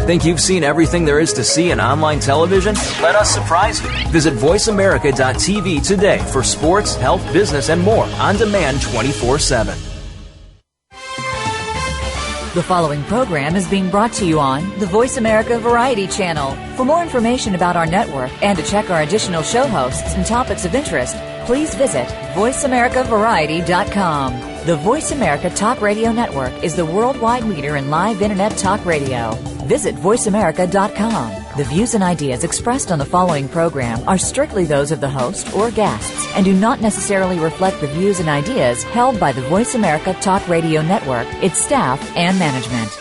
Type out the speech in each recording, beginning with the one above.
Think you've seen everything there is to see in online television? Let us surprise you. Visit voiceamerica.tv today for sports, health, business, and more on demand 24/7. The following program is being brought to you on the Voice America Variety Channel. For more information about our network and to check our additional show hosts and topics of interest, please visit voiceamericavariety.com. The Voice America Talk Radio Network is the worldwide leader in live Internet talk radio. Visit voiceamerica.com. The views and ideas expressed on the following program are strictly those of the host or guests and do not necessarily reflect the views and ideas held by the Voice America Talk Radio Network, its staff, and management.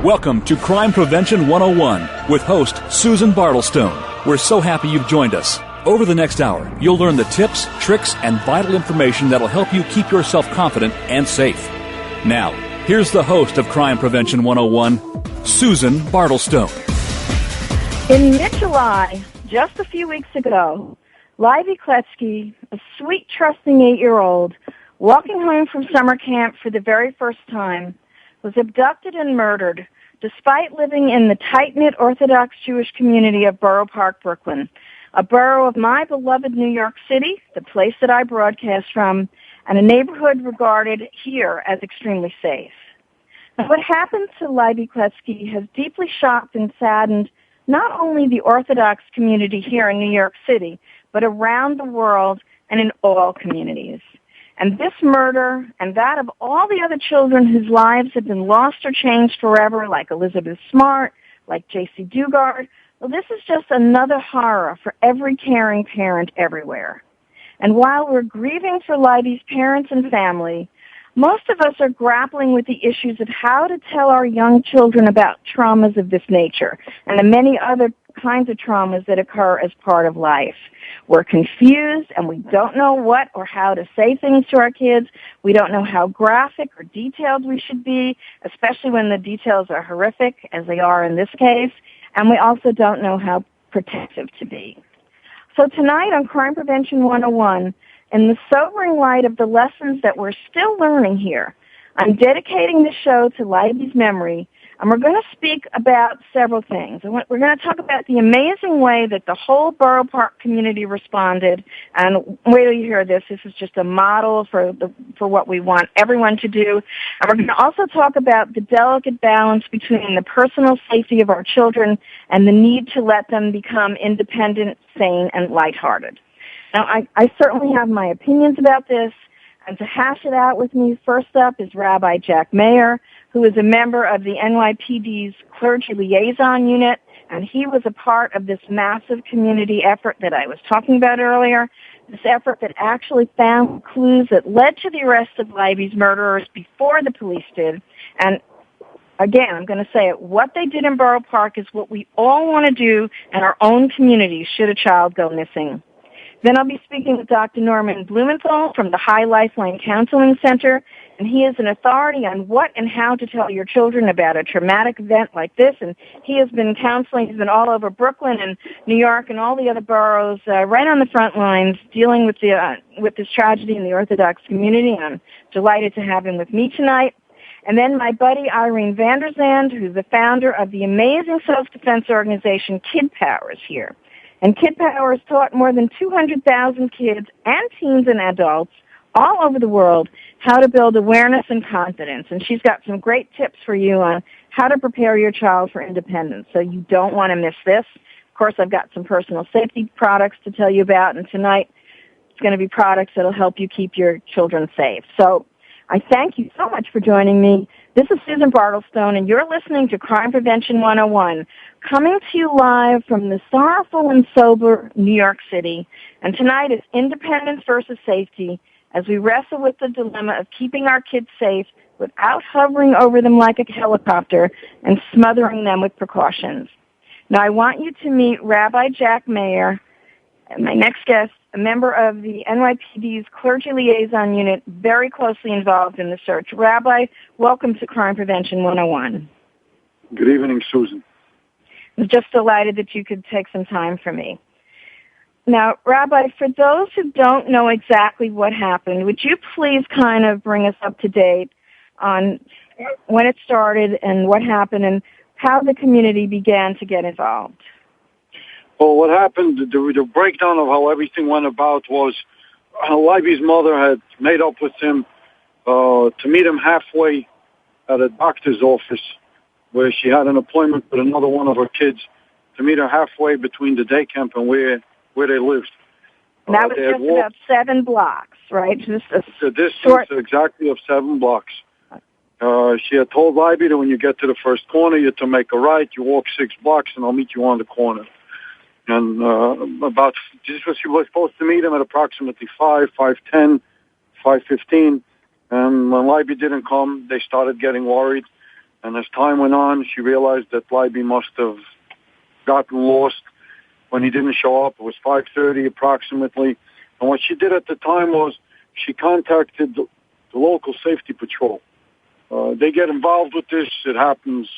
Welcome to Crime Prevention 101 with host Susan Bartelstone. We're so happy you've joined us. Over the next hour, you'll learn the tips, tricks, and vital information that'll help you keep yourself confident and safe. Now, here's the host of Crime Prevention 101, Susan Bartelstone. In mid-July, just a few weeks ago, Lieby Kletzky, a sweet, trusting 8-year-old, walking home from summer camp for the very first time, was abducted and murdered despite living in the tight-knit Orthodox Jewish community of Borough Park, Brooklyn, a borough of my beloved New York City, the place that I broadcast from, and a neighborhood regarded here as extremely safe. Now, what happened to Lieby Kletzky has deeply shocked and saddened not only the Orthodox community here in New York City, but around the world and in all communities. And this murder, and that of all the other children whose lives have been lost or changed forever, like Elizabeth Smart, like J.C. Dugard, well, this is just another horror for every caring parent everywhere. And while we're grieving for Lieby's parents and family, most of us are grappling with the issues of how to tell our young children about traumas of this nature and the many other kinds of traumas that occur as part of life. We're confused and we don't know what or how to say things to our kids. We don't know how graphic or detailed we should be, especially when the details are horrific, as they are in this case. And we also don't know how protective to be. So tonight on Crime Prevention 101, in the sobering light of the lessons that we're still learning here, I'm dedicating the show to Lieby's memory, and we're going to speak about several things. We're going to talk about the amazing way that the whole Borough Park community responded, and wait till you hear this. This is just a model for what we want everyone to do. And we're going to also talk about the delicate balance between the personal safety of our children and the need to let them become independent, sane, and lighthearted. Now, I certainly have my opinions about this, and to hash it out with me, first up is Rabbi Yanky Meyer, who is a member of the NYPD's Clergy Liaison unit, and he was a part of this massive community effort that I was talking about earlier, this effort that actually found clues that led to the arrest of Lieby's murderers before the police did. And again, I'm going to say it, what they did in Borough Park is what we all want to do in our own communities should a child go missing. Then I'll be speaking with Dr. Norman Blumenthal from the Chai Lifeline Counseling Center, and he is an authority on what and how to tell your children about a traumatic event like this, and he has been counseling, he's been all over Brooklyn and New York and all the other boroughs, right on the front lines, dealing with this tragedy in the Orthodox community, and I'm delighted to have him with me tonight. And then my buddy Irene Zande, who's the founder of the amazing self-defense organization Kidpower, is here. And Kidpower has taught more than 200,000 kids and teens and adults all over the world how to build awareness and confidence. And she's got some great tips for you on how to prepare your child for independence. So you don't want to miss this. Of course, I've got some personal safety products to tell you about. And tonight, it's going to be products that will help you keep your children safe. So I thank you so much for joining me. This is Susan Bartelstone, and you're listening to Crime Prevention 101, coming to you live from the sorrowful and sober New York City. And tonight is independence versus safety, as we wrestle with the dilemma of keeping our kids safe without hovering over them like a helicopter and smothering them with precautions. Now, I want you to meet Rabbi Yanky Meyer, my next guest, a member of the NYPD's Clergy Liaison unit, very closely involved in the search. Rabbi, welcome to Crime Prevention 101. Good evening, Susan. I'm just delighted that you could take some time for me. Now, Rabbi, for those who don't know exactly what happened, would you please kind of bring us up to date on when it started and what happened and how the community began to get involved? Well, what happened, the breakdown of how everything went about was Lieby's mother had made up with him to meet him halfway at a doctor's office where she had an appointment with another one of her kids to meet her halfway between the day camp and where they lived. And that was just about 7 blocks, right? Just the distance exactly of 7 blocks. She had told Lieby that when you get to the first corner, you're to make a right, you walk 6 blocks, and I'll meet you on the corner. And she was supposed to meet him at approximately 5:10, 5:15. And when Lieby didn't come, they started getting worried. And as time went on, she realized that Lieby must have gotten lost when he didn't show up. It was 5:30 approximately. And what she did at the time was she contacted the local safety patrol. They get involved with this. It happens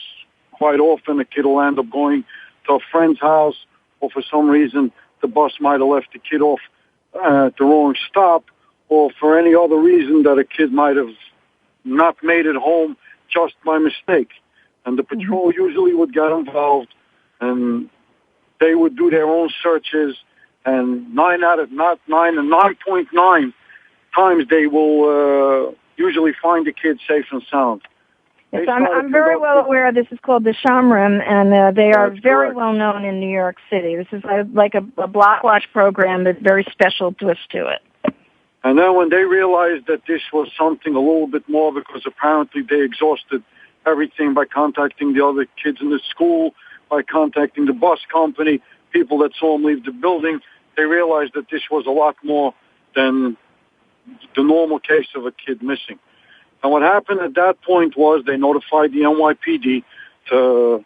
quite often. A kid will end up going to a friend's house, or for some reason the bus might have left the kid off at the wrong stop, or for any other reason that a kid might have not made it home just by mistake. And the patrol usually would get involved, and they would do their own searches, and 9.9 times they will usually find the kid safe and sound. Yes, I'm very well aware this is called the Shamrim, and they are very well known in New York City. This is like a block watch program with very special twist to it. And then when they realized that this was something a little bit more, because apparently they exhausted everything by contacting the other kids in the school, by contacting the bus company, people that saw them leave the building, they realized that this was a lot more than the normal case of a kid missing. And what happened at that point was they notified the NYPD to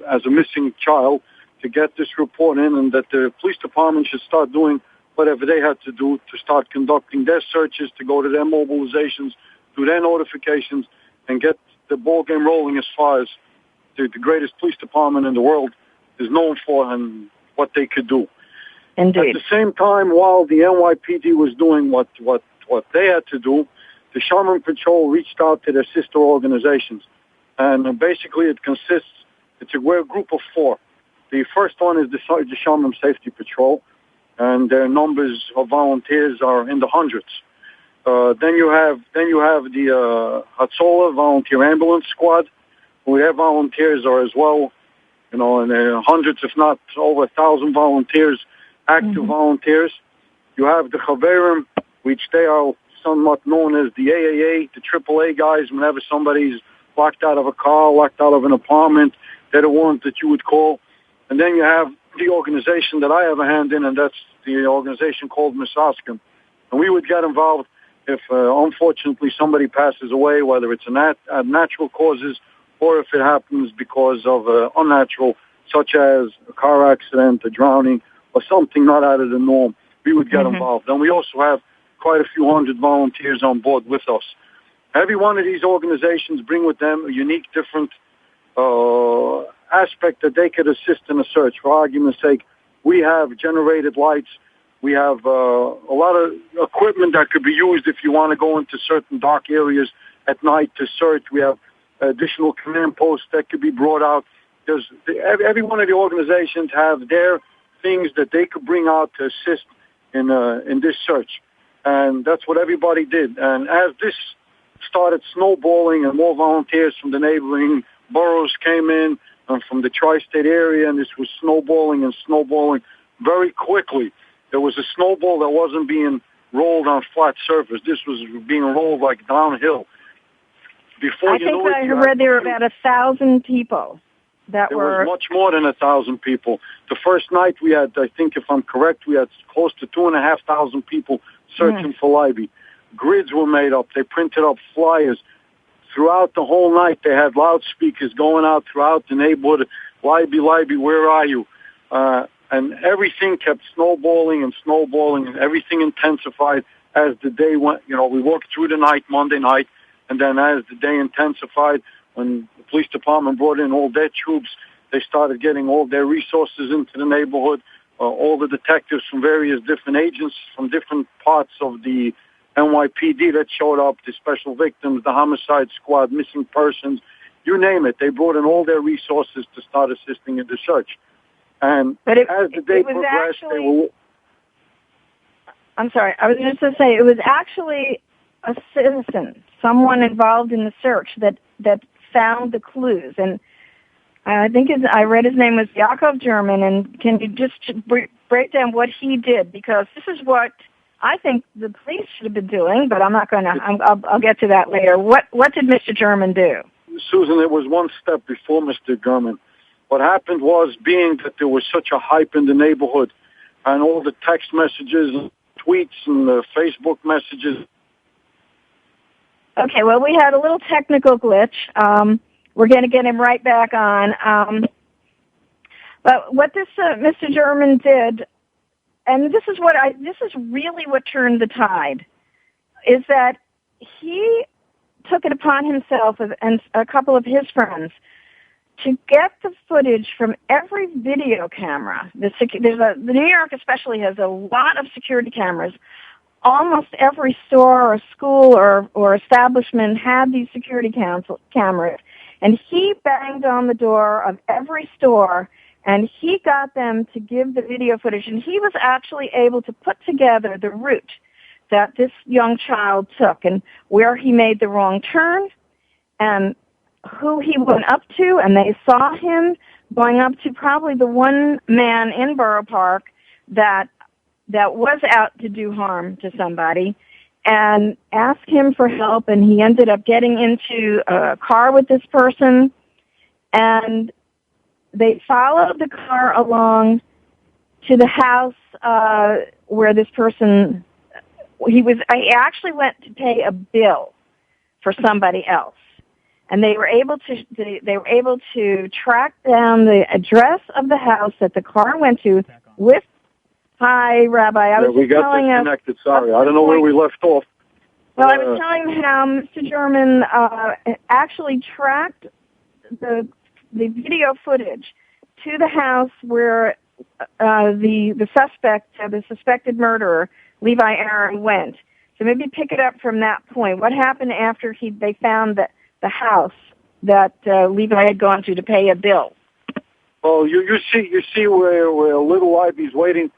as a missing child, to get this report in, and that the police department should start doing whatever they had to do to start conducting their searches, to go to their mobilizations, do their notifications, and get the ball game rolling as far as the greatest police department in the world is known for and what they could do. Indeed. At the same time, while the NYPD was doing what they had to do, the Shamrim Patrol reached out to their sister organizations. And basically it's a group of 4. The first one is the Shamrim Safety Patrol, and their numbers of volunteers are in the hundreds. Then you have the Hatzola Volunteer Ambulance Squad, who their volunteers are as well, and hundreds, if not over 1,000 volunteers, active volunteers. You have the Chaverim, which they are somewhat known as the AAA, the AAA guys. Whenever somebody's locked out of a car, locked out of an apartment, they're the ones that you would call. And then you have the organization that I have a hand in, and that's the organization called Misaskim. And we would get involved if, unfortunately, somebody passes away, whether it's natural causes or if it happens because of unnatural, such as a car accident, a drowning, or something not out of the norm. We would get involved. And we also have quite a few hundred volunteers on board with us. Every one of these organizations bring with them a unique, different aspect that they could assist in a search. For argument's sake, we have generated lights. We have a lot of equipment that could be used if you want to go into certain dark areas at night to search. We have additional command posts that could be brought out. Every one of the organizations have their things that they could bring out to assist in this search. And that's what everybody did. And as this started snowballing and more volunteers from the neighboring boroughs came in and from the tri-state area, and this was snowballing very quickly. There was a snowball that wasn't being rolled on flat surface. This was being rolled like downhill. I read there were about 1,000 people that there was much more than 1,000 people. The first night we had, I think if I'm correct, we had close to 2,500 people searching for Lieby. Grids were made up. They printed up flyers. Throughout the whole night, they had loudspeakers going out throughout the neighborhood. Lieby, where are you? And everything kept snowballing, and everything intensified as the day went. We worked through the night, Monday night, and then as the day intensified, when the police department brought in all their troops, they started getting all their resources into the neighborhood. all the detectives from various different agents from different parts of the NYPD that showed up, the special victims, the homicide squad, missing persons, you name it. They brought in all their resources to start assisting in the search. And as the day progressed, they were... I'm sorry, I was just to say it was actually a citizen, someone involved in the search that found the clues. And I think I read his name was Yaakov German, and can you just break down what he did? Because this is what I think the police should have been doing, but I'm not going to. I'll get to that later. What did Mr. German do? Susan, it was one step before Mr. German. What happened was, being that there was such a hype in the neighborhood, and all the text messages, and tweets, and the Facebook messages. Okay, well, we had a little technical glitch. We're going to get him right back on. But what this Mr. German did, and this is really what turned the tide, is that he took it upon himself and a couple of his friends to get the footage from every video camera. The New York especially has a lot of security cameras. Almost every store or school or establishment had these security cameras. And he banged on the door of every store, and he got them to give the video footage. And he was actually able to put together the route that this young child took and where he made the wrong turn and who he went up to. And they saw him going up to probably the one man in Borough Park that was out to do harm to somebody, and asked him for help, and he ended up getting into a car with this person, and they followed the car along to the house where this person, he actually went to pay a bill for somebody else, and they were able to track down the address of the house that the car went to with. Hi, Rabbi. We got disconnected. Sorry, I don't know where we left off. Well, I was telling him how Mr. German actually tracked the video footage to the house where the suspected murderer, Levi Aaron, went. So maybe pick it up from that point. What happened after they found the house that Levi had gone to pay a bill? Well, you see where little Lieby's waiting.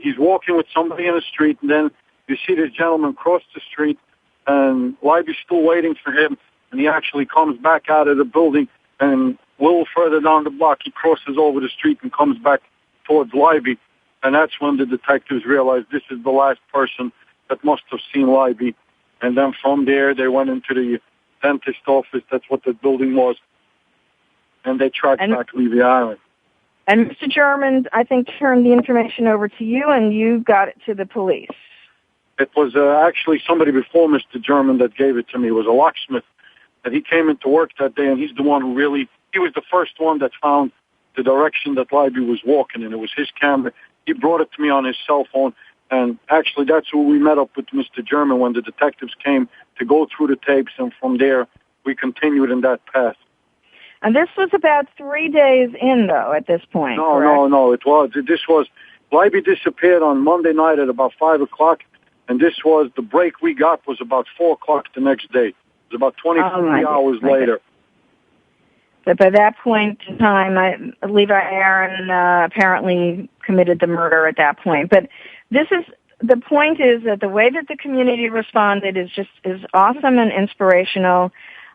He's walking with somebody in the street, and then you see this gentleman cross the street, and Lieby's still waiting for him, and he actually comes back out of the building, and a little further down the block, he crosses over the street and comes back towards Lieby, and that's when the detectives realized this is the last person that must have seen Lieby, and then from there, they went into the dentist office, that's what the building was, and they tracked back Levi Aaron. And Mr. German, I think, turned the information over to you, and you got it to the police. It was actually somebody before Mr. German that gave it to me. It was a locksmith. And he came into work that day, and he's the one who he was the first one that found the direction that Lieby was walking in. It was his camera. He brought it to me on his cell phone, and actually that's where we met up with Mr. German when the detectives came to go through the tapes, and from there we continued in that path. And this was about 3 days in, though, at this point. No, it was. Lieby disappeared on Monday night at about 5 o'clock, and the break we got was about 4 o'clock the next day. It was about 23 hours later. But by that point in time, Levi Aaron apparently committed the murder at that point. But the point is that the way that the community responded is awesome and inspirational.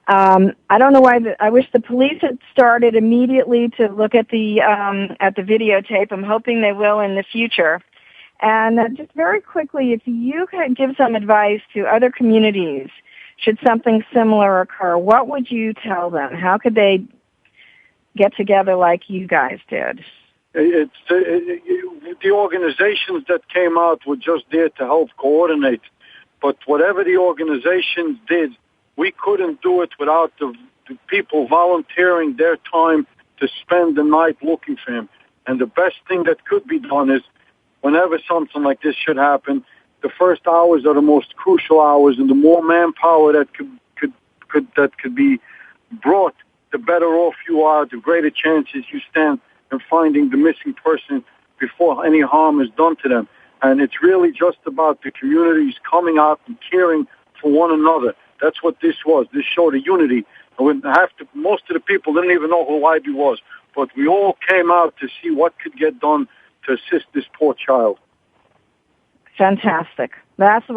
I don't know why. I wish the police had started immediately to look at the videotape. I'm hoping they will in the future. And just very quickly, if you could give some advice to other communities, should something similar occur, what would you tell them? How could they get together like you guys did? The organizations that came out were just there to help coordinate. But whatever the organizations did, we couldn't do it without the people volunteering their time to spend the night looking for him. And the best thing that could be done is, whenever something like this should happen, the first hours are the most crucial hours, and the more manpower that could be brought, the better off you are, the greater chances you stand in finding the missing person before any harm is done to them. And it's really just about the communities coming out and caring for one another. That's what this was. This showed a unity. And most of the people didn't even know who Lieby was, but we all came out to see what could get done to assist this poor child. Fantastic. That's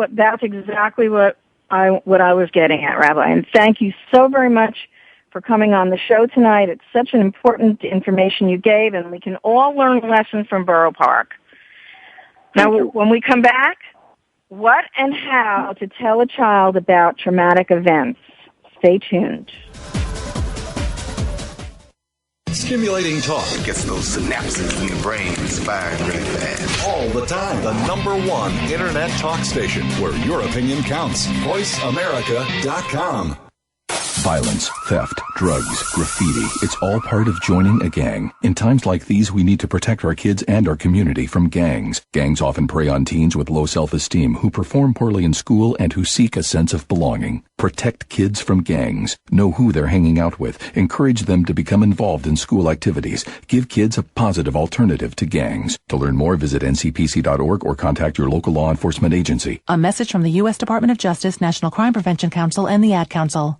exactly what I was getting at, Rabbi. And thank you so very much for coming on the show tonight. It's such an important information you gave, and we can all learn a lesson from Borough Park. Now, when we come back, what and how to tell a child about traumatic events. Stay tuned. Stimulating talk. It gets those synapses in the brain firing really fast. All the time. The #1 Internet talk station where your opinion counts. VoiceAmerica.com. Violence, theft, drugs, graffiti, it's all part of joining a gang. In times like these, we need to protect our kids and our community from gangs. Gangs often prey on teens with low self-esteem who perform poorly in school and who seek a sense of belonging. Protect kids from gangs. Know who they're hanging out with. Encourage them to become involved in school activities. Give kids a positive alternative to gangs. To learn more, visit ncpc.org or contact your local law enforcement agency. A message from the U.S. Department of Justice, National Crime Prevention Council, and the Ad Council.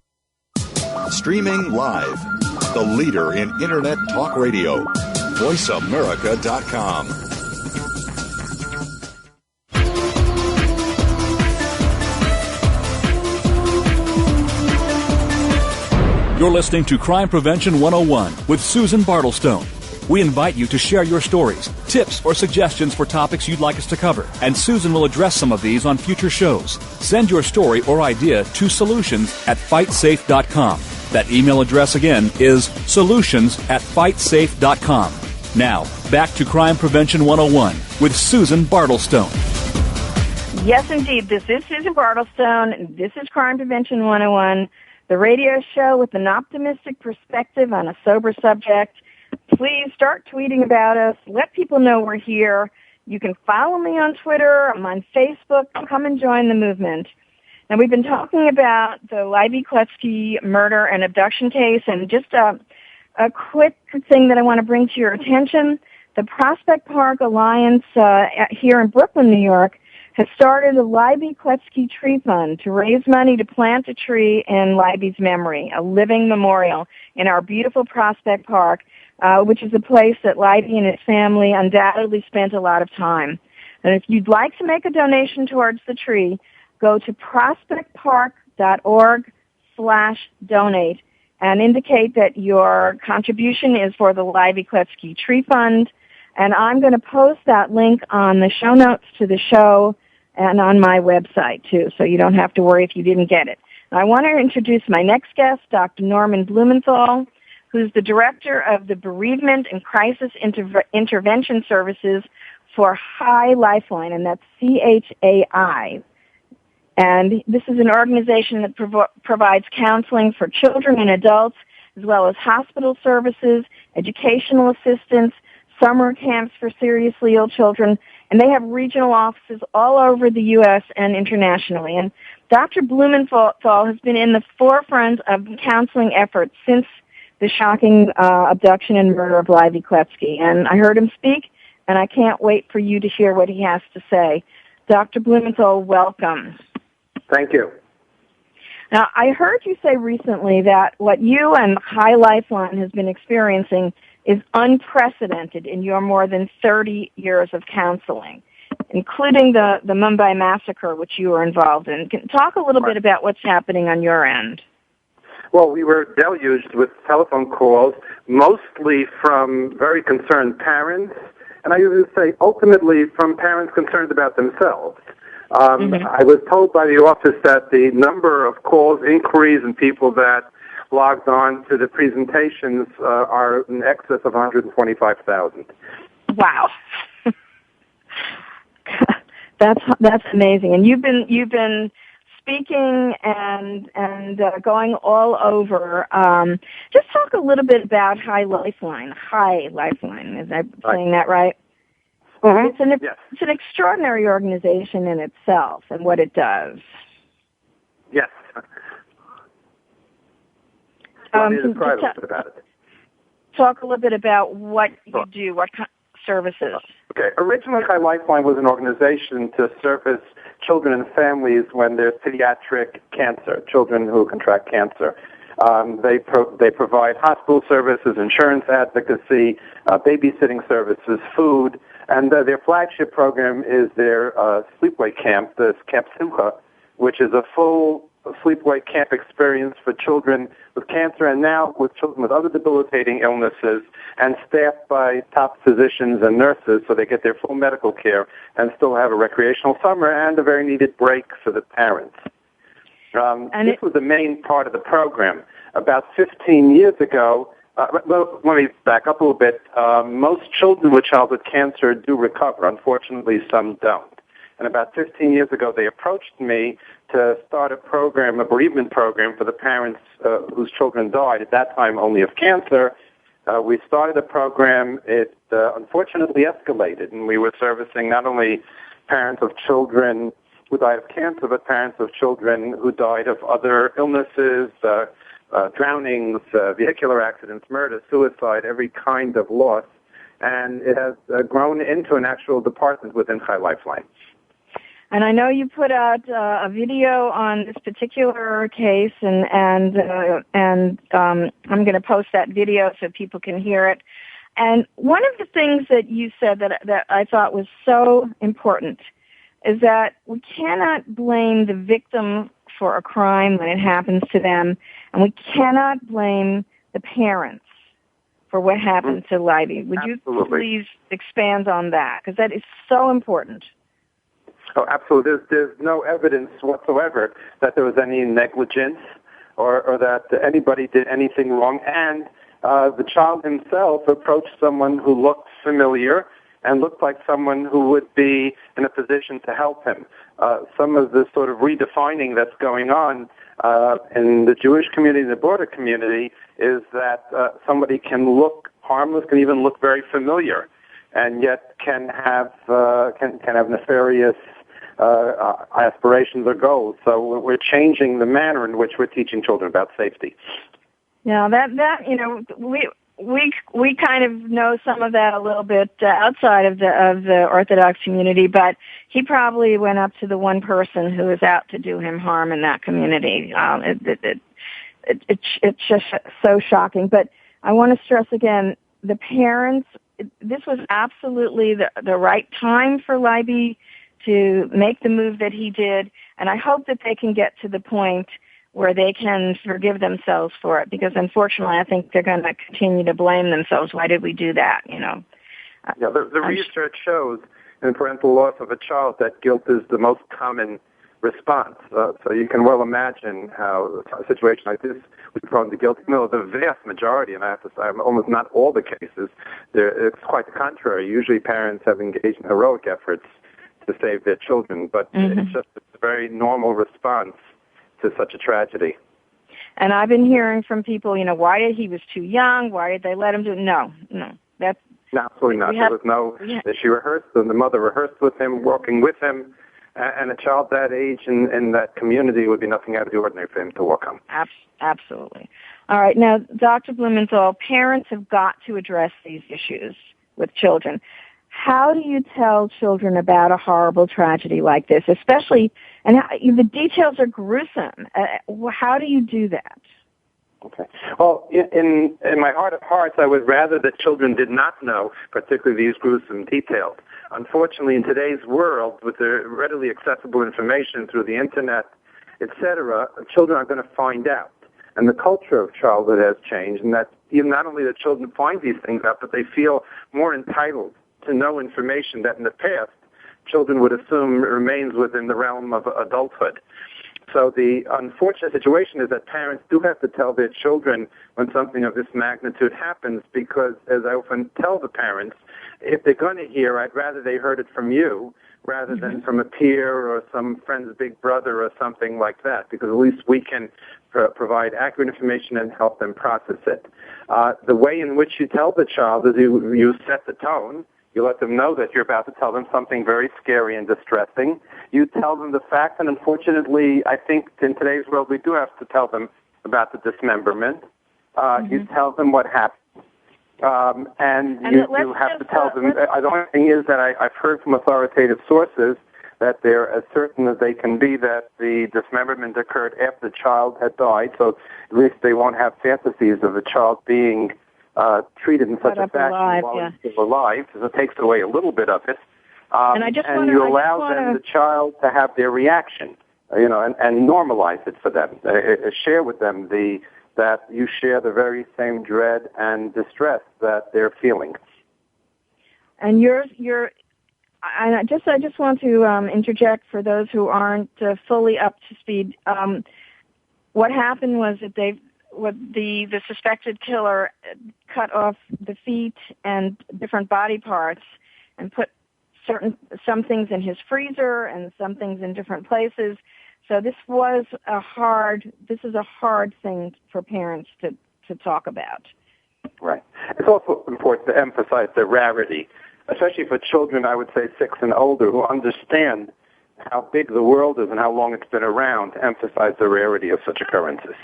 Streaming live. The leader in Internet talk radio. VoiceAmerica.com. You're listening to Crime Prevention 101 with Susan Bartelstone. We invite you to share your stories, tips, or suggestions for topics you'd like us to cover, and Susan will address some of these on future shows. Send your story or idea to solutions@fightsafe.com. That email address again is solutions@fightsafe.com. Now, back to Crime Prevention 101 with Susan Bartelstone. Yes, indeed. This is Susan Bartelstone, and this is Crime Prevention 101, the radio show with an optimistic perspective on a sober subject. Please start tweeting about us. Let people know we're here. You can follow me on Twitter. I'm on Facebook. Come and join the movement. Now, we've been talking about the Lieby Kletzky murder and abduction case, and just a quick thing that I want to bring to your attention. The Prospect Park Alliance here in Brooklyn, New York, has started a Lieby Kletzky tree fund to raise money to plant a tree in Lieby's memory, a living memorial in our beautiful Prospect Park, which is a place that Lieby and his family undoubtedly spent a lot of time. And if you'd like to make a donation towards the tree, go to prospectpark.org/donate and indicate that your contribution is for the Lieby Kletzky Tree Fund. And I'm going to post that link on the show notes to the show and on my website, too, so you don't have to worry if you didn't get it. And I want to introduce my next guest, Dr. Norman Blumenthal, who's the director of the Bereavement and Crisis Intervention Services for Chai Lifeline, and that's CHAI. And this is an organization that provides counseling for children and adults, as well as hospital services, educational assistance, summer camps for seriously ill children, and they have regional offices all over the U.S. and internationally. And Dr. Blumenthal has been in the forefront of counseling efforts since the shocking abduction and murder of Lieby Kletzky. And I heard him speak, and I can't wait for you to hear what he has to say. Dr. Blumenthal, welcome. Thank you. Now, I heard you say recently that what you and Chai Lifeline has been experiencing is unprecedented in your more than 30 years of counseling, including the Mumbai massacre, which you were involved in. Can you talk a little bit about what's happening on your end? Well, we were deluged with telephone calls, mostly from very concerned parents, and I would say ultimately from parents concerned about themselves. I was told by the office that the number of calls, inquiries, and people that logged on to the presentations are in excess of 125,000. Wow. That's amazing. And you've been speaking and going all over. Just talk a little bit about Chai Lifeline. Chai Lifeline, is I saying that right? Mm-hmm. It's an extraordinary organization in itself and what it does. Yes. Let me describe a little bit about it. Talk a little bit about what you do. services? Okay. Originally, Chai Lifeline was an organization to service children and families when there's pediatric cancer, children who contract cancer. They provide hospital services, insurance advocacy, babysitting services, food, and their flagship program is their sleepaway camp, the Camp Simcha, which is a full sleepaway camp experience for children with cancer and now with children with other debilitating illnesses, and staffed by top physicians and nurses so they get their full medical care and still have a recreational summer and a very needed break for the parents. This was the main part of the program. About 15 years ago, let me back up a little bit. Most children with childhood cancer do recover. Unfortunately, some don't. And about 15 years ago, they approached me to start a program, a bereavement program for the parents whose children died, at that time only of cancer. We started a program. It unfortunately escalated, and we were servicing not only parents of children who died of cancer, but parents of children who died of other illnesses, drownings, vehicular accidents, murder, suicide, every kind of loss. And it has grown into an actual department within Chai Lifeline. And I know you put out a video on this particular case, and I'm going to post that video so people can hear it. And one of the things that you said that I thought was so important is that we cannot blame the victim for a crime when it happens to them, and we cannot blame the parents for what happened to Lieby. Would you please expand on that? Because that is so important. Oh, absolutely. There's no evidence whatsoever that there was any negligence or that anybody did anything wrong. And the child himself approached someone who looked familiar and looked like someone who would be in a position to help him. Some of the sort of redefining that's going on in the Jewish community and the broader community is that somebody can look harmless, can even look very familiar, and yet can have nefarious aspirations or goals. So we're changing the manner in which we're teaching children about safety. Now that you know, we kind of know some of that a little bit outside of the Orthodox community, but he probably went up to the one person who was out to do him harm in that community. It's just so shocking. But I want to stress again, the parents. This was absolutely the right time for Lieby to make the move that he did, and I hope that they can get to the point where they can forgive themselves for it, because unfortunately I think they're going to continue to blame themselves. Why did we do that, you know? Yeah, the research shows in parental loss of a child that guilt is the most common response. So you can well imagine how a situation like this would be prone to guilt. No, the vast majority, and I have to say almost not all the cases, it's quite the contrary. Usually parents have engaged in heroic efforts to save their children, but it's just a very normal response to such a tragedy. And I've been hearing from people, you know, he was too young, why did they let him do it? No, that's... No, absolutely not. There was no... She rehearsed, and the mother rehearsed with him, walking with him, and a child that age in that community would be nothing out of the ordinary for him to walk on. Absolutely. All right, now, Dr. Blumenthal, parents have got to address these issues with children. How do you tell children about a horrible tragedy like this, especially, and the details are gruesome. How do you do that? Okay. Well, in my heart of hearts, I would rather that children did not know, particularly these gruesome details. Unfortunately, in today's world, with the readily accessible information through the Internet, etc., children are going to find out. And the culture of childhood has changed, and that even not only that children find these things out, but they feel more entitled to know information that in the past children would assume remains within the realm of adulthood. So the unfortunate situation is that parents do have to tell their children when something of this magnitude happens, because, as I often tell the parents, if they're going to hear, I'd rather they heard it from you rather than from a peer or some friend's big brother or something like that, because at least we can provide accurate information and help them process it. The way in which you tell the child is you set the tone. You let them know that you're about to tell them something very scary and distressing. You tell them the fact, and unfortunately, I think in today's world we do have to tell them about the dismemberment. You tell them what happened. And you have to tell them. The only thing is that I've heard from authoritative sources that they're as certain as they can be that the dismemberment occurred after the child had died, so at least they won't have fantasies of the child being treated in such a fashion while he's still alive, because it takes away a little bit of it. And you allow the child to have their reaction, and normalize it for them. Share with them that you share the very same dread and distress that they're feeling. And I just want to interject for those who aren't fully up to speed. What happened was that the suspected killer cut off the feet and different body parts and put some things in his freezer and some things in different places. So this is a hard thing for parents to talk about. Right. It's also important to emphasize the rarity, especially for children, I would say 6 and older, who understand how big the world is and how long it's been around, to emphasize the rarity of such occurrences.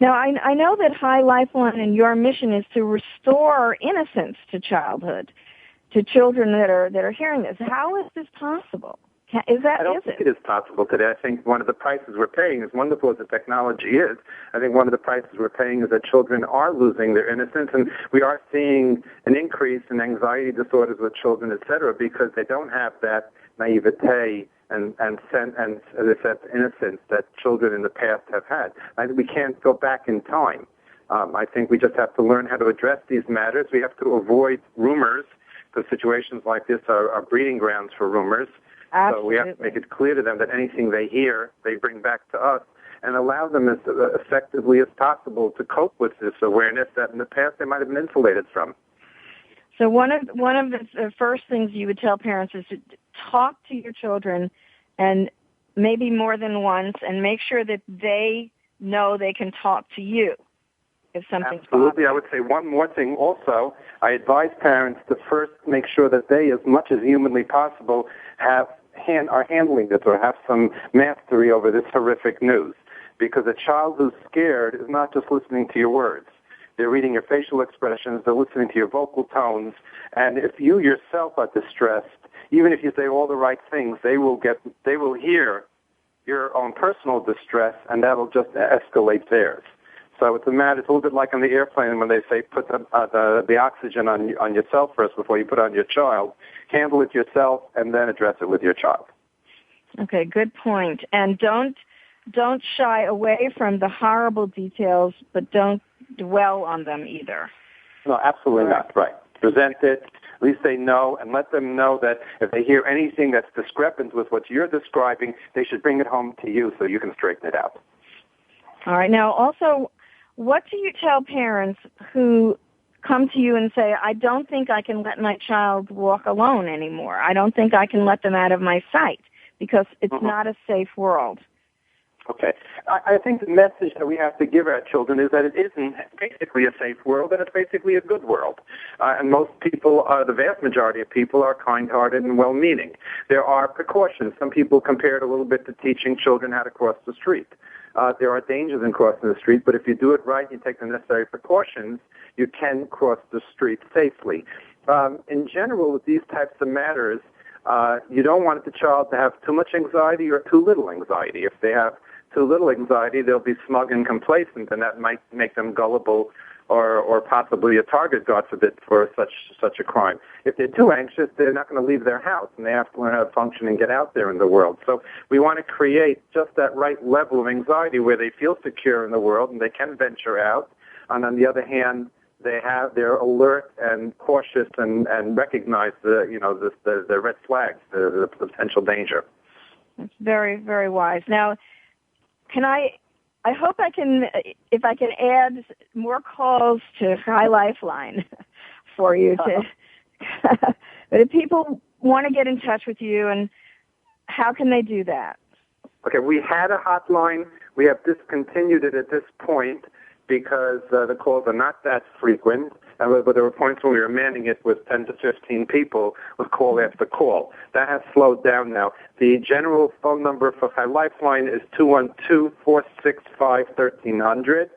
Now, I know that Chai Lifeline and your mission is to restore innocence to childhood, to children that are hearing this. How is this possible? I don't think it is possible today. I think one of the prices we're paying, as wonderful as the technology is, I think one of the prices we're paying is that children are losing their innocence, and we are seeing an increase in anxiety disorders with children, et cetera, because they don't have that naivete and as I said, innocence that children in the past have had. We can't go back in time. I think we just have to learn how to address these matters. We have to avoid rumors, because situations like this are breeding grounds for rumors. Absolutely. So we have to make it clear to them that anything they hear, they bring back to us, and allow them as effectively as possible to cope with this awareness that in the past they might have been insulated from. So one of the first things you would tell parents is to talk to your children, and maybe more than once, and make sure that they know they can talk to you if something's Absolutely. bothering. I would say one more thing also. I advise parents to first make sure that they, as much as humanly possible, are handling this or have some mastery over this horrific news. Because a child who's scared is not just listening to your words. They're reading your facial expressions, they're listening to your vocal tones, and if you yourself are distressed, even if you say all the right things, they will hear your own personal distress, and that'll just escalate theirs. So it's a little bit like on the airplane when they say put the oxygen on yourself first before you put on your child. Handle it yourself and then address it with your child. Okay, good point. And don't shy away from the horrible details, but don't dwell on them either. No, absolutely not. Right. Present it. At least they know, and let them know that if they hear anything that's discrepant with what you're describing, they should bring it home to you so you can straighten it out. All right. Now, also, what do you tell parents who come to you and say, I don't think I can let my child walk alone anymore. I don't think I can let them out of my sight because it's not a safe world. Okay. I think the message that we have to give our children is that it isn't basically a safe world, and it's basically a good world. And most people, the vast majority of people, are kind-hearted and well-meaning. There are precautions. Some people compare it a little bit to teaching children how to cross the street. There are dangers in crossing the street, but if you do it right, you take the necessary precautions, you can cross the street safely. In general, with these types of matters, you don't want the child to have too much anxiety or too little anxiety. If they have too little anxiety, they'll be smug and complacent, and that might make them gullible or possibly a target, God forbid, for such a crime. If they're too anxious, they're not going to leave their house, and they have to learn how to function and get out there in the world. So we want to create just that right level of anxiety where they feel secure in the world and they can venture out, and on the other hand, they're alert and cautious and recognize the red flags, the potential danger. That's very, very wise. Now, I hope I can, if I can add more calls to Chai Lifeline for you but if people want to get in touch with you, and how can they do that? Okay, we had a hotline. We have discontinued it at this point because the calls are not that frequent. But there were points when we were manning it with 10 to 15 people with call after call. That has slowed down now. The general phone number for Chai Lifeline is 212-465-1300.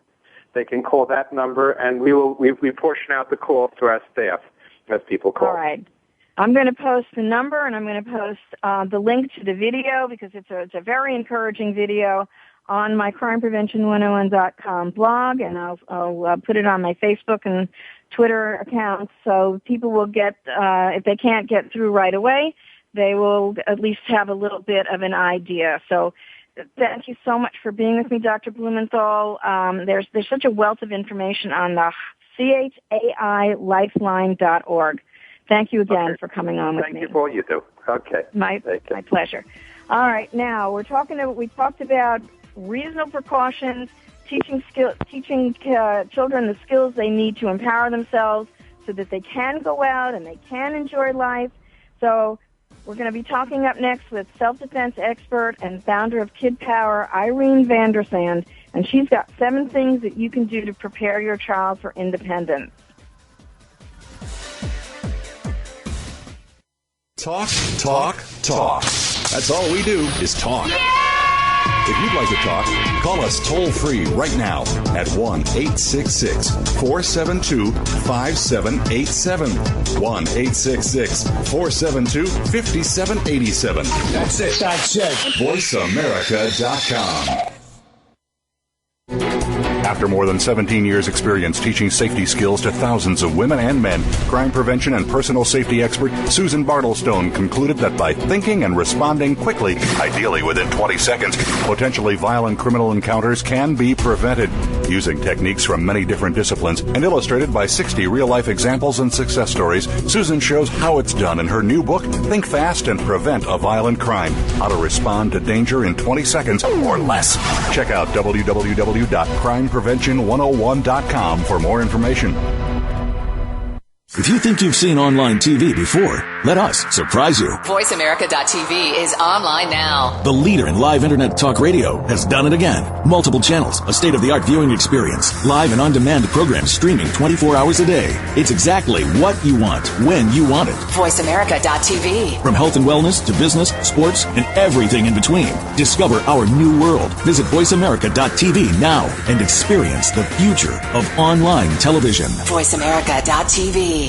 they can call that number, and we portion out the calls to our staff as people call. All right. I'm going to post the number, and I'm going to post the link to the video because it's a very encouraging video on my crimeprevention101.com blog, and I'll put it on my Facebook and Twitter accounts so people will get, if they can't get through right away, they will at least have a little bit of an idea. So thank you so much for being with me, Dr. Blumenthal. There's such a wealth of information on the ChaiLifeline.org. Thank you again for coming on with me. Thank you for all you do. Okay. My pleasure. All right, now we talked about reasonable precautions, teaching children the skills they need to empower themselves so that they can go out and they can enjoy life. So we're going to be talking up next with self-defense expert and founder of Kidpower, Irene van der Zande, and she's got 7 things that you can do to prepare your child for independence. Talk, talk, talk. That's all we do is talk. If you'd like to talk, call us toll-free right now at 1-866-472-5787. 1-866-472-5787. That's it. VoiceAmerica.com. After more than 17 years' experience teaching safety skills to thousands of women and men, crime prevention and personal safety expert Susan Bartelstone concluded that by thinking and responding quickly, ideally within 20 seconds, potentially violent criminal encounters can be prevented. Using techniques from many different disciplines and illustrated by 60 real-life examples and success stories, Susan shows how it's done in her new book, Think Fast and Prevent a Violent Crime, How to Respond to Danger in 20 Seconds or Less. Check out www.crimeprevention101.com for more information. If you think you've seen online TV before, let us surprise you. VoiceAmerica.tv is online now. The leader in live internet talk radio has done it again. Multiple channels, a state-of-the-art viewing experience, live and on-demand programs streaming 24 hours a day. It's exactly what you want, when you want it. VoiceAmerica.tv. From health and wellness to business, sports, and everything in between. Discover our new world. Visit VoiceAmerica.tv now and experience the future of online television. VoiceAmerica.tv.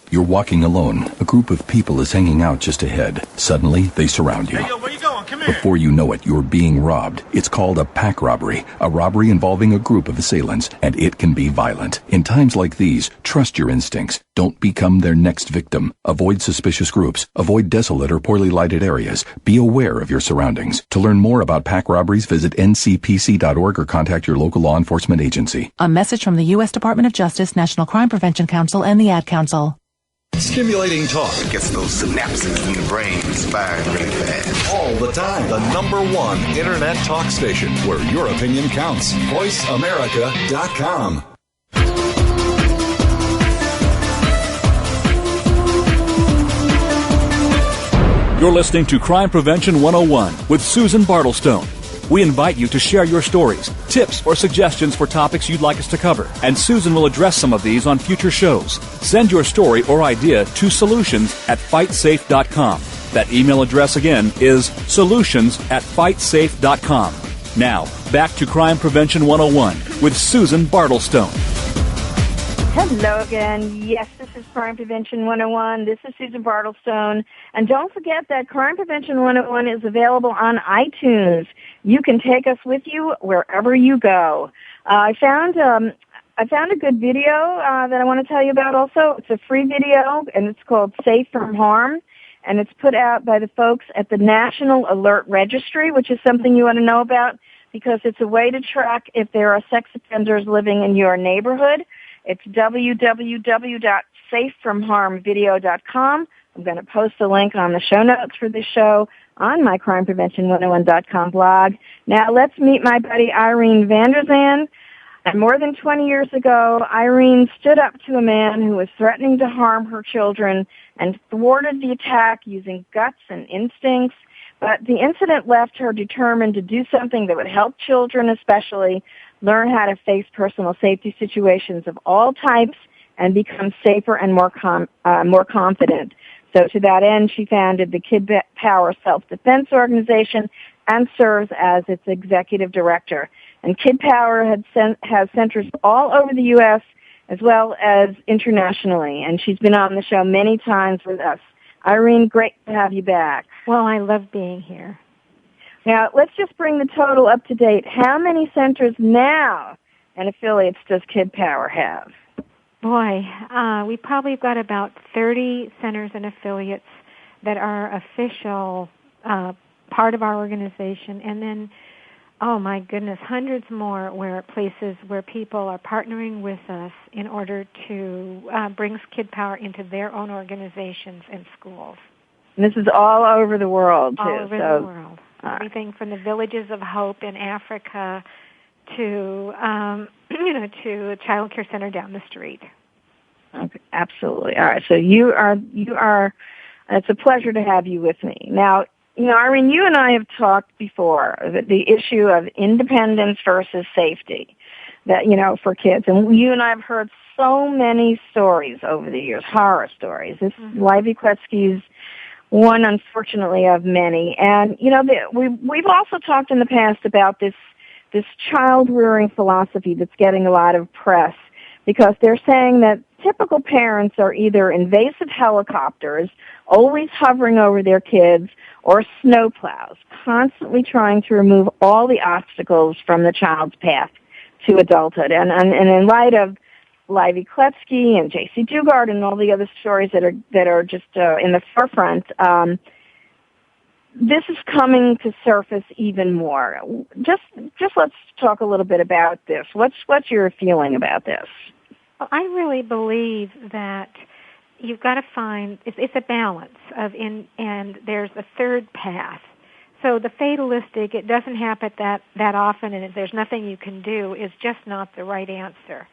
You're walking alone. A group of people is hanging out just ahead. Suddenly, they surround you. Hey, yo, where you going? Come here. Before you know it, you're being robbed. It's called a pack robbery, a robbery involving a group of assailants, and it can be violent. In times like these, trust your instincts. Don't become their next victim. Avoid suspicious groups. Avoid desolate or poorly lighted areas. Be aware of your surroundings. To learn more about pack robberies, visit ncpc.org or contact your local law enforcement agency. A message from the U.S. Department of Justice, National Crime Prevention Council, and the Ad Council. Stimulating talk. It gets those synapses in the brain firing really fast. All the time. The #1 internet talk station where your opinion counts. VoiceAmerica.com. You're listening to Crime Prevention 101 with Susan Bartelstone. We invite you to share your stories, tips, or suggestions for topics you'd like us to cover, and Susan will address some of these on future shows. Send your story or idea to solutions@fightsafe.com. That email address again is solutions@fightsafe.com. Now, back to Crime Prevention 101 with Susan Bartelstone. Hello again. Yes, this is Crime Prevention 101. This is Susan Bartelstone. And don't forget that Crime Prevention 101 is available on iTunes. You can take us with you wherever you go. I found a good video that I want to tell you about also. It's a free video, and it's called Safe from Harm. And it's put out by the folks at the National Alert Registry, which is something you want to know about because it's a way to track if there are sex offenders living in your neighborhood. It's www.safefromharmvideo.com. I'm going to post a link on the show notes for this show on my crimeprevention101.com blog. Now let's meet my buddy Irene van der Zande. And more than 20 years ago, Irene stood up to a man who was threatening to harm her children and thwarted the attack using guts and instincts. But the incident left her determined to do something that would help children especially learn how to face personal safety situations of all types and become safer and more confident. So to that end, she founded the Kidpower Self-Defense Organization and serves as its executive director. And Kidpower has centers all over the U.S. as well as internationally, and she's been on the show many times with us. Irene, great to have you back. Well, I love being here. Now, let's just bring the total up to date. How many centers now and affiliates does Kidpower have? Boy, we probably have got about 30 centers and affiliates that are official part of our organization, and then, oh my goodness, hundreds more places where people are partnering with us in order to bring Kidpower into their own organizations and schools. And this is all over the world, too. All over the world. Everything from the Villages of Hope in Africa to, to a child care center down the street. Okay, absolutely. All right, so you are. It's a pleasure to have you with me. Now, Irene, you and I have talked before the issue of independence versus safety, that for kids, and you and I have heard so many stories over the years, horror stories. This Lieby Kletzky's one, unfortunately, of many. And, we've also talked in the past about this child rearing philosophy that's getting a lot of press because they're saying that typical parents are either invasive helicopters, always hovering over their kids, or snowplows, constantly trying to remove all the obstacles from the child's path to adulthood. And in light of Lieby Kletzky and J.C. Dugard and all the other stories that are just in the forefront, this is coming to surface even more. Just let's talk a little bit about this. What's your feeling about this? Well, I really believe that you've got to find it's a balance and there's a third path. So the fatalistic, it doesn't happen that often, and there's nothing you can do, is just not the right answer.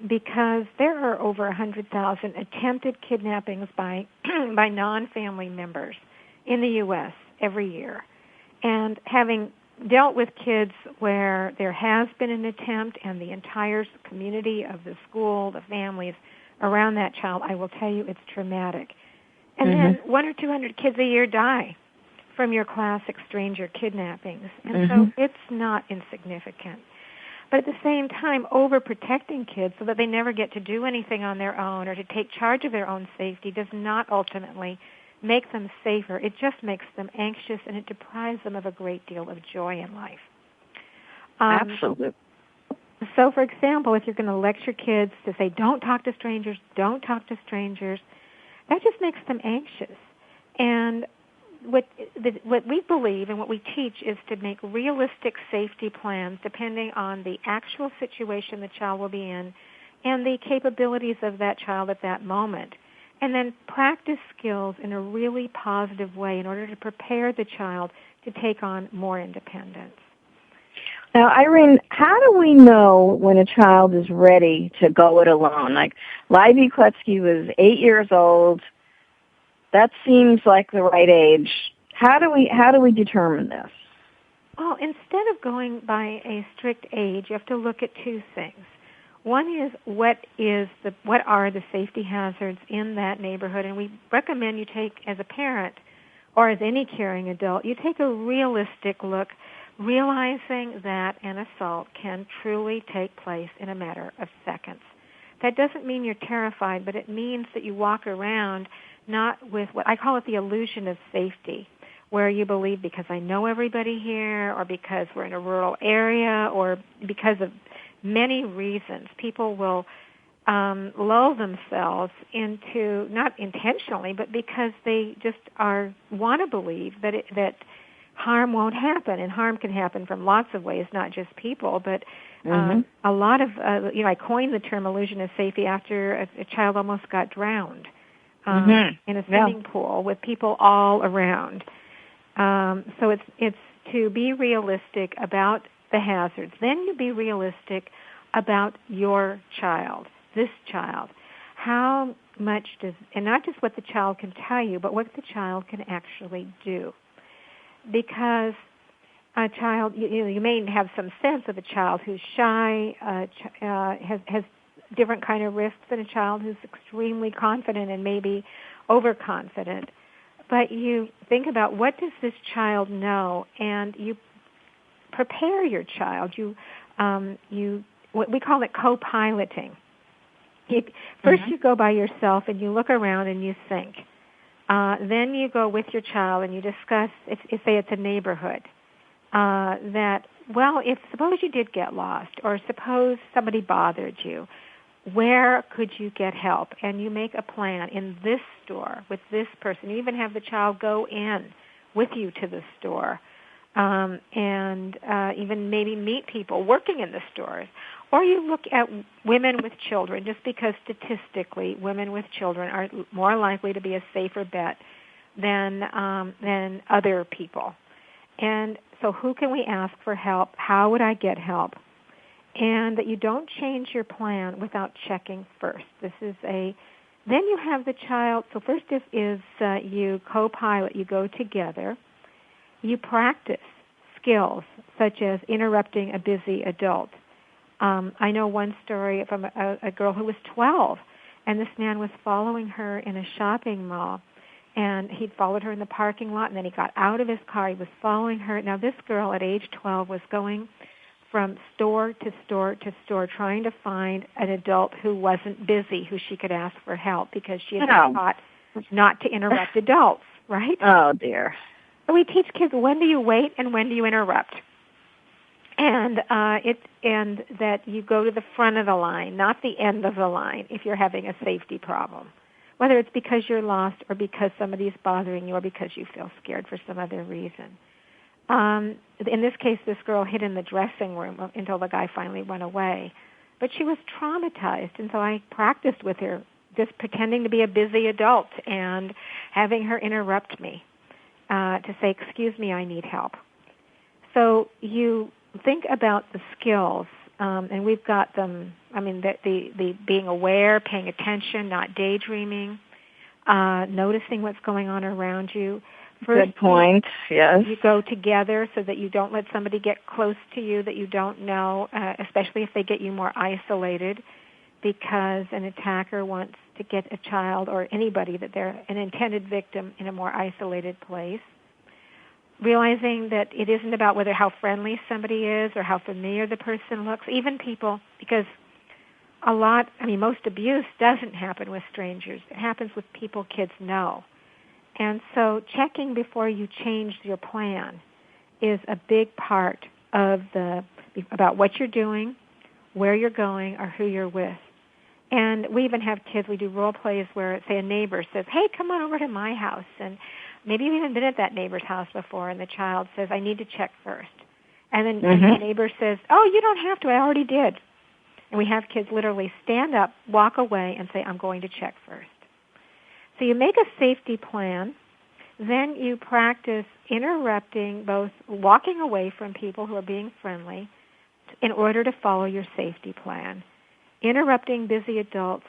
Because there are over 100,000 attempted kidnappings by non-family members in the U.S. every year. And having dealt with kids where there has been an attempt and the entire community of the school, the families around that child, I will tell you it's traumatic. And then 100 or 200 kids a year die from your classic stranger kidnappings. And so it's not insignificant. But at the same time, overprotecting kids so that they never get to do anything on their own or to take charge of their own safety does not ultimately make them safer. It just makes them anxious, and it deprives them of a great deal of joy in life. Absolutely. So, for example, if you're going to lecture kids to say, don't talk to strangers, that just makes them anxious. And what we believe and what we teach is to make realistic safety plans depending on the actual situation the child will be in and the capabilities of that child at that moment. And then practice skills in a really positive way in order to prepare the child to take on more independence. Now, Irene, how do we know when a child is ready to go it alone? Like, Lieby Kletzky was 8 years old. That seems like the right age. How do we determine this? Well, instead of going by a strict age, you have to look at two things. One is what are the safety hazards in that neighborhood, and we recommend you take, as a parent or as any caring adult, you take a realistic look, realizing that an assault can truly take place in a matter of seconds. That doesn't mean you're terrified, but it means that you walk around not with what I call it the illusion of safety, where you believe because I know everybody here or because we're in a rural area or because of many reasons, people will lull themselves into, not intentionally, but because they just want to believe that harm won't happen, and harm can happen from lots of ways, not just people, but a lot of, I coined the term illusion of safety after a child almost got drowned in a swimming pool with people all around. So it's to be realistic about the hazards. Then you be realistic about your child, this child. How much and not just what the child can tell you, but what the child can actually do. Because a child, you may have some sense of a child who's shy, has different kind of risks than a child who's extremely confident and maybe overconfident. But you think about what does this child know, and you prepare your child. We call it co-piloting. First you go by yourself and you look around and you think. Then you go with your child and you discuss, if say it's a neighborhood, suppose you did get lost, or suppose somebody bothered you, where could you get help? And you make a plan in this store with this person. You even have the child go in with you to the store, and even maybe meet people working in the stores. Or you look at women with children, just because statistically women with children are more likely to be a safer bet than other people. And so who can we ask for help? How would I get help? And that you don't change your plan without checking first. Then you have the child. So first is you co-pilot. You go together. You practice skills such as interrupting a busy adult. I know one story from a girl who was 12, and this man was following her in a shopping mall, and he'd followed her in the parking lot, and then he got out of his car. He was following her. Now, this girl at age 12 was going from store to store to store trying to find an adult who wasn't busy, who she could ask for help, because she had been taught not to interrupt adults, right? Oh, dear. So we teach kids, when do you wait and when do you interrupt? And and that you go to the front of the line, not the end of the line, if you're having a safety problem, whether it's because you're lost or because somebody's bothering you or because you feel scared for some other reason. In this case, this girl hid in the dressing room until the guy finally went away. But she was traumatized, and so I practiced with her, just pretending to be a busy adult and having her interrupt me to say, "Excuse me, I need help." So you think about the skills, and we've got them. I mean, the being aware, paying attention, not daydreaming, noticing what's going on around you. First, good point, yes. You go together so that you don't let somebody get close to you that you don't know, especially if they get you more isolated, because an attacker wants to get a child or anybody that they're an intended victim in a more isolated place. Realizing that it isn't about how friendly somebody is or how familiar the person looks, even people, because most abuse doesn't happen with strangers. It happens with people kids know. And so checking before you change your plan is a big part of about what you're doing, where you're going, or who you're with. And we even have kids, we do role plays where, say, a neighbor says, "Hey, come on over to my house." And maybe you've even been at that neighbor's house before, and the child says, "I need to check first." And then the neighbor says, "Oh, you don't have to, I already did." And we have kids literally stand up, walk away, and say, "I'm going to check first." So you make a safety plan, then you practice interrupting, both walking away from people who are being friendly in order to follow your safety plan, interrupting busy adults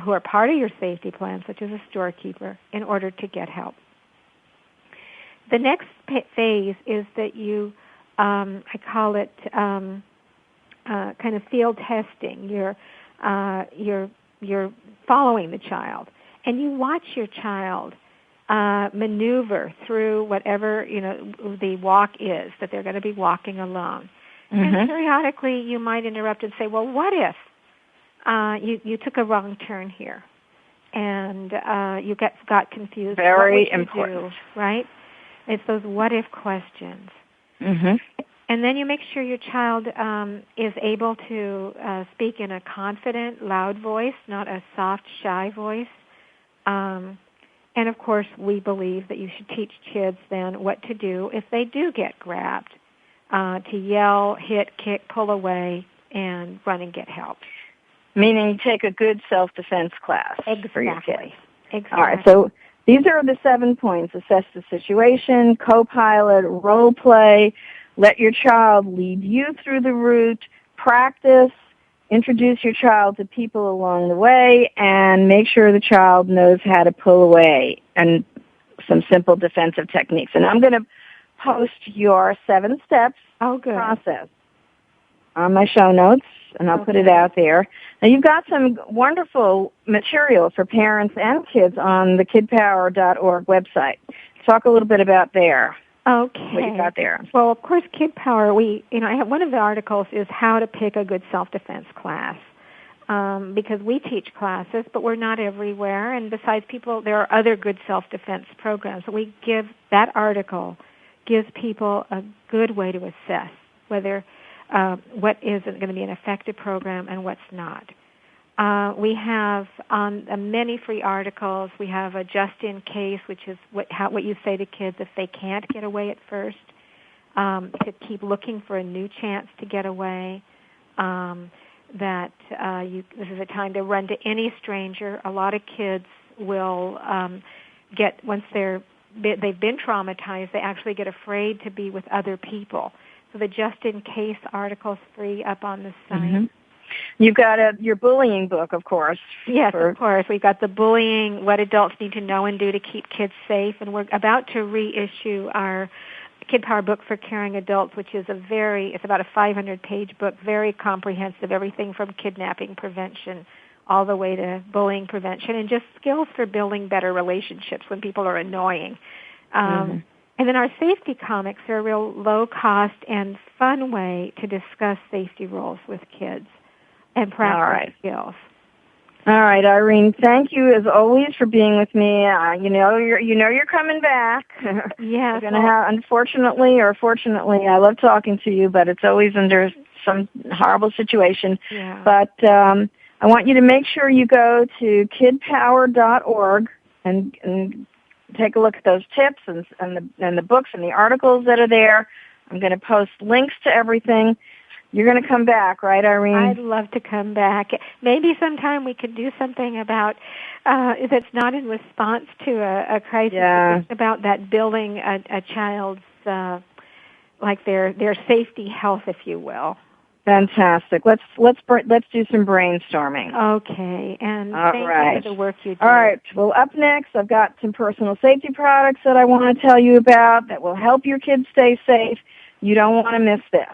who are part of your safety plan, such as a storekeeper, in order to get help. The next phase is that you, I call it kind of field testing. You're following the child, and you watch your child maneuver through whatever the walk is that they're going to be walking alone. And periodically, you might interrupt and say, "Well, what if you took a wrong turn here, and you got confused?" Very important, right? It's those what-if questions. And then you make sure your child is able to speak in a confident, loud voice, not a soft, shy voice. And, of course, we believe that you should teach kids then what to do if they do get grabbed, to yell, hit, kick, pull away, and run and get help. Meaning take a good self-defense class for your kids. Exactly. All right, so these are the 7 points. Assess the situation, co-pilot, role play, let your child lead you through the route, practice, introduce your child to people along the way, and make sure the child knows how to pull away, and some simple defensive techniques. And I'm going to post your 7 steps process on my show notes, and I'll put it out there. Now, you've got some wonderful material for parents and kids on the kidpower.org website. Talk a little bit about there. Okay. What you got there? Well, of course, Kidpower. I have one of the articles is how to pick a good self-defense class. Because we teach classes, but we're not everywhere. And besides there are other good self-defense programs. That article gives people a good way to assess whether what is going to be an effective program and what's not. We have on many free articles. We have a just-in case, which is what you say to kids if they can't get away at first, to keep looking for a new chance to get away. This is a time to run to any stranger. A lot of kids will once they've been traumatized, they actually get afraid to be with other people. So the just-in-case article is free up on the site. Mm-hmm. You've got your bullying book, of course. Yes, of course. We've got the bullying, what adults need to know and do to keep kids safe, and we're about to reissue our Kidpower book for caring adults, which is it's about a 500-page book, very comprehensive, everything from kidnapping prevention all the way to bullying prevention and just skills for building better relationships when people are annoying. And then our safety comics are a real low-cost and fun way to discuss safety rules with kids and practice skills. All right, Irene, thank you as always for being with me. You're coming back. Yes. Unfortunately or fortunately, I love talking to you, but it's always under some horrible situation. Yeah. But I want you to make sure you go to kidpower.org and take a look at those tips and the books and the articles that are there. I'm going to post links to everything. You're going to come back, right, Irene? I'd love to come back. Maybe sometime we could do something about, if it's not in response to a crisis, it's about that building a child's, their safety health, if you will. Fantastic. Let's do some brainstorming. Okay, and thank you for the work you do. All right. Well, up next, I've got some personal safety products that I want to tell you about that will help your kids stay safe. You don't want to miss this.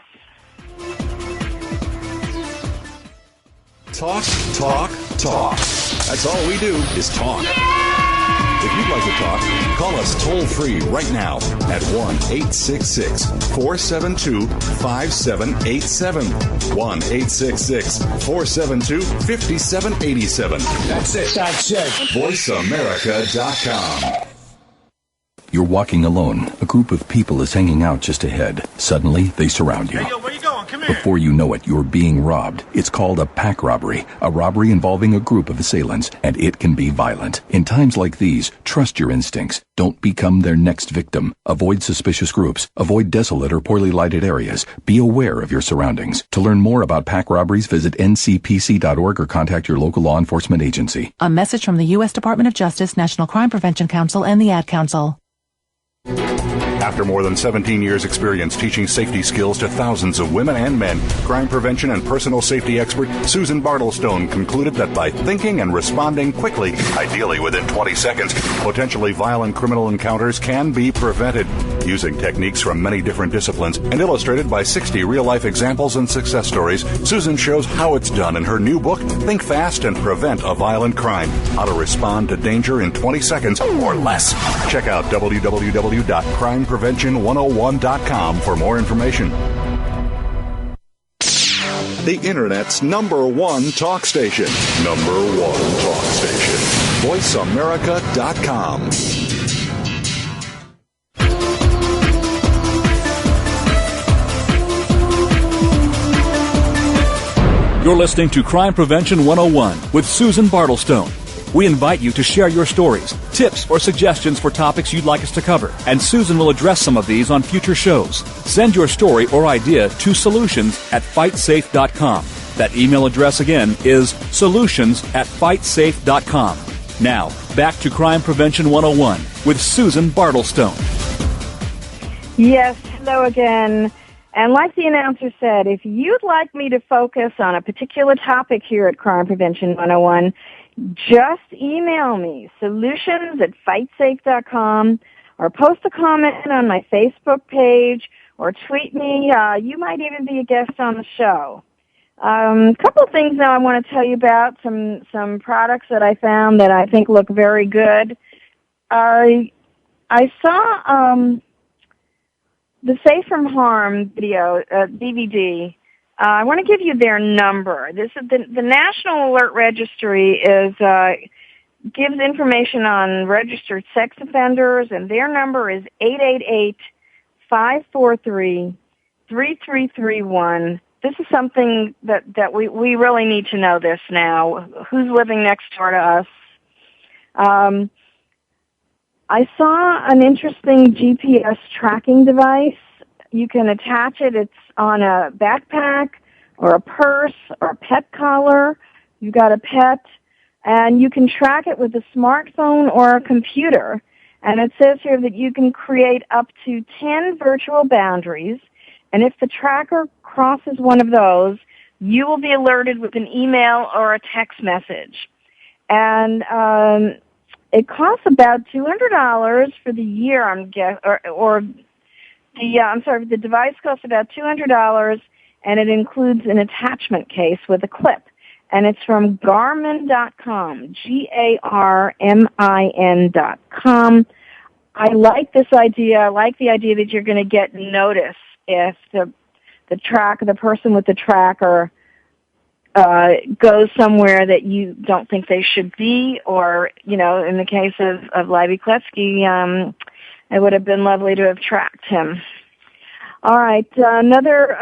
Talk, talk, talk. That's all we do is talk. If you'd like to talk, call us toll-free right now at 1-866-472-5787. 1-866-472-5787. That's it. VoiceAmerica.com. You're walking alone. A group of people is hanging out just ahead. Suddenly, they surround you. Hey, yo, where you going? Come here. Before you know it, you're being robbed. It's called a pack robbery, a robbery involving a group of assailants, and it can be violent. In times like these, trust your instincts. Don't become their next victim. Avoid suspicious groups. Avoid desolate or poorly lighted areas. Be aware of your surroundings. To learn more about pack robberies, visit ncpc.org or contact your local law enforcement agency. A message from the U.S. Department of Justice, National Crime Prevention Council, and the Ad Council. After more than 17 years' experience teaching safety skills to thousands of women and men, crime prevention and personal safety expert Susan Bartelstone concluded that by thinking and responding quickly, ideally within 20 seconds, potentially violent criminal encounters can be prevented. Using techniques from many different disciplines and illustrated by 60 real-life examples and success stories, Susan shows how it's done in her new book, Think Fast and Prevent a Violent Crime, How to Respond to Danger in 20 Seconds or Less. Check out www.crimeprevention101.com for more information. The Internet's #1 talk station. #1 talk station. VoiceAmerica.com. You're listening to Crime Prevention 101 with Susan Bartelstone. We invite you to share your stories, tips, or suggestions for topics you'd like us to cover, and Susan will address some of these on future shows. Send your story or idea to solutions@fightsafe.com. That email address again is solutions@fightsafe.com. Now, back to Crime Prevention 101 with Susan Bartelstone. Yes, hello again. And like the announcer said, if you'd like me to focus on a particular topic here at Crime Prevention 101, just email me, solutions@fightsafe.com, or post a comment on my Facebook page, or tweet me. You might even be a guest on the show. A couple of things now I want to tell you about, some products that I found that I think look very good. I saw the Safe from Harm video, DVD, I want to give you their number. This is the National Alert Registry gives information on registered sex offenders, and their number is 888-543-3331. This is something that we really need to know this now. Who's living next door to us? I saw an interesting GPS tracking device. You can attach it. It's on a backpack or a purse or a pet collar. You've got a pet, and you can track it with a smartphone or a computer. And it says here that you can create up to 10 virtual boundaries, and if the tracker crosses one of those, you will be alerted with an email or a text message. And it costs about $200 for the year, the device costs about $200, and it includes an attachment case with a clip. And it's from Garmin.com, Garmin.com. I like this idea. I like the idea that you're going to get notice if the person with the tracker goes somewhere that you don't think they should be, or, in the case of Lieby Kletzky, it would have been lovely to have tracked him. All right, another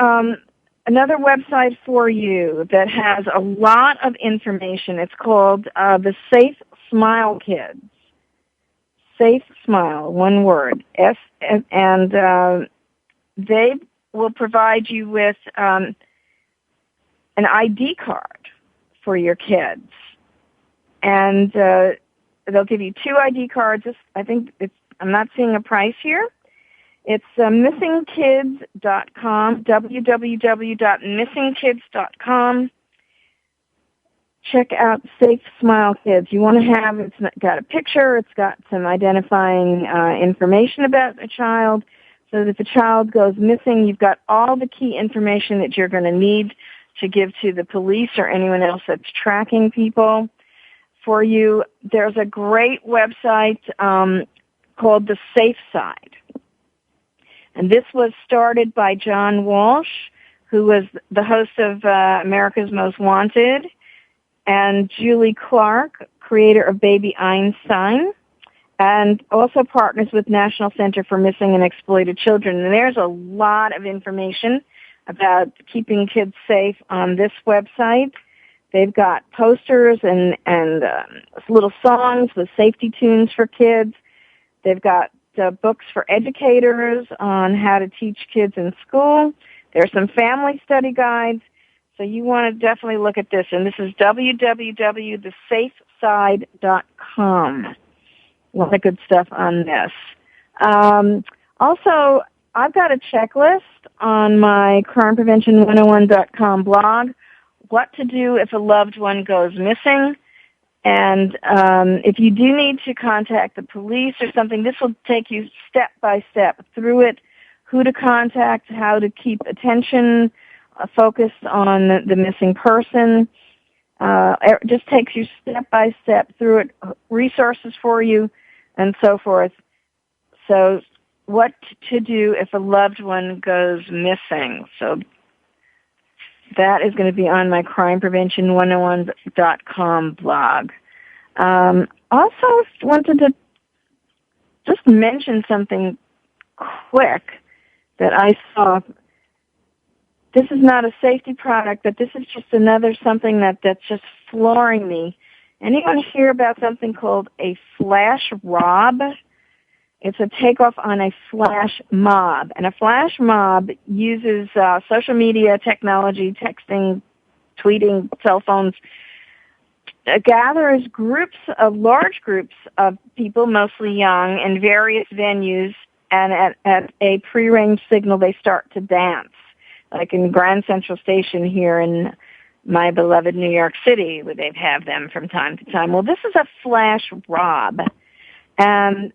website for you that has a lot of information. It's called the Safe Smile Kids. Safe Smile, one word. And they will provide you with an ID card for your kids. And they'll give you 2 ID cards. I'm not seeing a price here. It's missingkids.com, www.missingkids.com. Check out Safe Smile Kids. You want to have, it's got a picture, it's got some identifying information about the child, so that if a child goes missing, you've got all the key information that you're going to need to give to the police or anyone else that's tracking people for you. There's a great website called The Safe Side. And this was started by John Walsh, who was the host of America's Most Wanted, and Julie Clark, creator of Baby Einstein, and also partners with National Center for Missing and Exploited Children. And there's a lot of information about keeping kids safe on this website. They've got posters and little songs with safety tunes for kids. They've got books for educators on how to teach kids in school. There's some family study guides. So you want to definitely look at this. And this is www.thesafeside.com. A lot of good stuff on this. Also, I've got a checklist on my crimeprevention101.com blog, what to do if a loved one goes missing. And if you do need to contact the police or something, this will take you step by step through it, who to contact, how to keep attention focused on the missing person. It just takes you step by step through it, resources for you, and so forth. So what to do if a loved one goes missing. So that is going to be on my crimeprevention101.com blog. Also wanted to just mention something quick that I saw. This is not a safety product, but this is just another something that's just flooring me. Anyone hear about something called a flash rob? It's a takeoff on a flash mob. And a flash mob uses social media, technology, texting, tweeting, cell phones, gathers large groups of people, mostly young, in various venues, and at a prearranged signal they start to dance, like in Grand Central Station here in my beloved New York City, where they have them from time to time. Well, this is a flash rob. And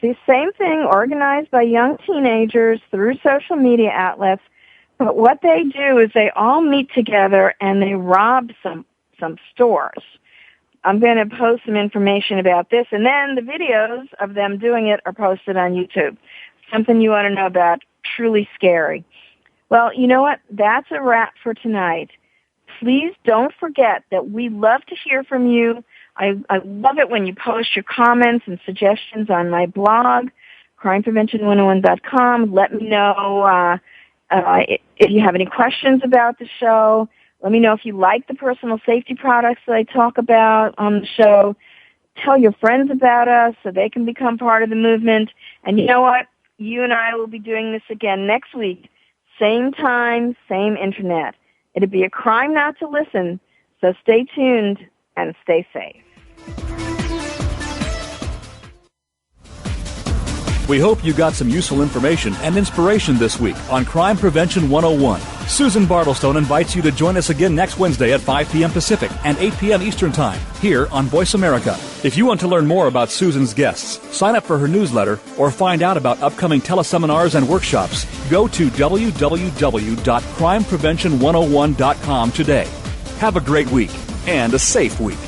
the same thing organized by young teenagers through social media outlets, but what they do is they all meet together and they rob some stores. I'm going to post some information about this, and then the videos of them doing it are posted on YouTube. Something you want to know about truly scary. Well, you know what? That's a wrap for tonight. Please don't forget that we love to hear from you. I love it when you post your comments and suggestions on my blog, crimeprevention101.com. Let me know if you have any questions about the show. Let me know if you like the personal safety products that I talk about on the show. Tell your friends about us so they can become part of the movement. And you know what? You and I will be doing this again next week. Same time, same internet. It'd be a crime not to listen, so stay tuned and stay safe. We hope you got some useful information and inspiration this week on Crime Prevention 101. Susan Bartelstone invites you to join us again next Wednesday at 5 p.m. Pacific and 8 p.m. Eastern Time here on Voice America. If you want to learn more about Susan's guests, sign up for her newsletter, or find out about upcoming teleseminars and workshops, go to www.crimeprevention101.com today. Have a great week and a safe week.